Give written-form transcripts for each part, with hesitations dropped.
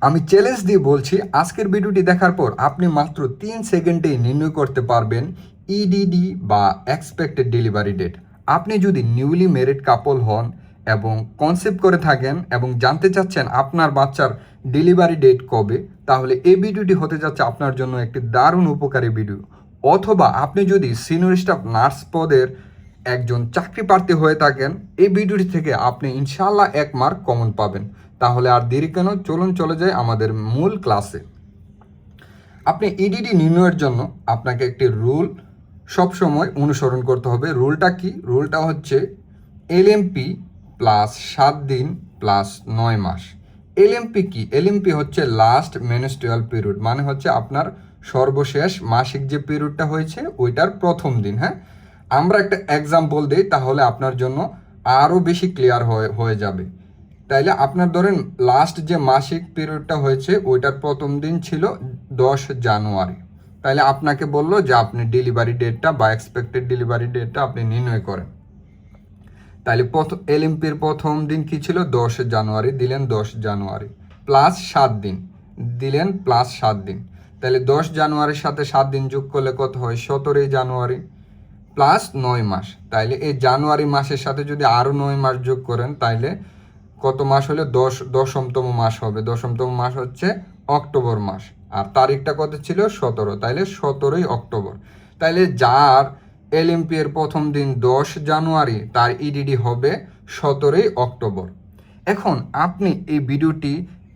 আমি চ্যালেঞ্জ দিয়ে বলছি, আজকের ভিডিওটি দেখার পর আপনি মাত্র 3 সেকেন্ডেই নির্ণয় করতে পারবেন ইডিডি বা এক্সপেক্টেড ডেলিভারি ডেট। আপনি যদি নিউলি ম্যারিড কাপল হন এবং কনসেপ্ট করে থাকেন এবং জানতে চাচ্ছেন আপনার বাচ্চার ডেলিভারি ডেট কবে, তাহলে এই ভিডিওটি হতে যাচ্ছে আপনার জন্য একটি দারুণ উপকারী ভিডিও। অথবা আপনি যদি সিনিয়র স্টাফ নার্স পদের একজন চাকরি প্রার্থী হয়ে থাকেন, এই ভিডিওটি থেকে আপনি ইনশাল্লাহ 1 মার্ক কমন পাবেন। তাহলে আর দেরি কেন, চলুন চলে যাই আমাদের মূল ক্লাসে। আপনি ইডিডি নির্ণয়ের জন্য আপনাকে একটি রুল সবসময় অনুসরণ করতে হবে। রুলটা কি? রুলটা হচ্ছে এলএমপি প্লাস 7 দিন প্লাস 9 মাস। এলএমপি কি? এলএমপি হচ্ছে লাস্ট মেনস্ট্রুয়াল পিরিয়ড, মানে হচ্ছে আপনার সর্বশেষ মাসিক যে পিরিয়ডটা হয়েছে ওইটার প্রথম দিন। হ্যাঁ, আমরা একটা এক্সাম্পল দিই, তাহলে আপনার জন্য আরও বেশি ক্লিয়ার হয়ে যাবে। তাইলে আপনার ধরেন লাস্ট যে মাসিক পিরিয়ডটা হয়েছে ওইটার প্রথম দিন ছিল 10 জানুয়ারি। তাইলে আপনাকে বললো যে আপনি ডেলিভারি ডেটটা বা এক্সপেক্টেড ডেলিভারি ডেটটা আপনি নির্ণয় করেন। তাইলে এলএমপির প্রথম দিন কি ছিল? 10 জানুয়ারি, দিলেন 10 জানুয়ারি প্লাস 7 দিন, দিলেন প্লাস 7 দিন। তাহলে 10 জানুয়ারির সাথে 7 দিন যোগ করলে কত হয়? 17 জানুয়ারি প্লাস 9 মাস। তাইলে এই জানুয়ারি মাসের সাথে যদি আরও 9 মাস যোগ করেন তাইলে কত মাস হলে? 10তম মাস হবে। 10তম মাস হচ্ছে অক্টোবর মাস। আর তারিখটা কত ছিল? 17। তাইলে 17ই অক্টোবর। তাইলে যার এলএমপি এর প্রথম দিন 10 জানুয়ারি, তার ইডিডি হবে 17ই অক্টোবর। এখন আপনি এই ভিডিওটি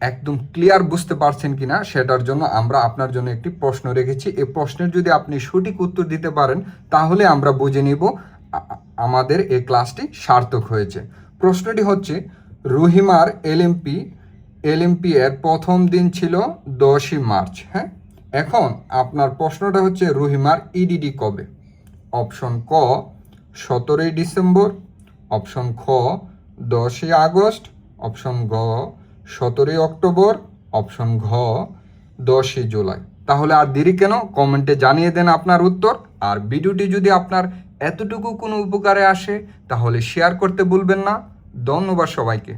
একদম ক্লিয়ার বুঝতে পারছেন কিনা সেটার জন্য আমরা আপনার জন্য একটি প্রশ্ন রেখেছি। এই প্রশ্নের যদি আপনি সঠিক উত্তর দিতে পারেন তাহলে আমরা বুঝে নিব আমাদের এই ক্লাসটি সার্থক হয়েছে। প্রশ্নটি হচ্ছে, রুহিমার এলএমপি এর প্রথম দিন ছিল 10ই মার্চ। হ্যাঁ, এখন আপনার প্রশ্নটা হচ্ছে রুহিমার ইডিডি কবে? অপশন ক 17ই ডিসেম্বর, অপশন খ 10ই আগস্ট, অপশন গ 17ই অক্টোবর, অপশন ঘ 10ই জুলাই। তাহলে আর দেরি কেন, কমেন্টে জানিয়ে দেন আপনার উত্তর। আর ভিডিওটি যদি আপনার এতটুকু কোনো উপকারে আসে তাহলে শেয়ার করতে ভুলবেন না। ধন্যবাদ সবাইকে।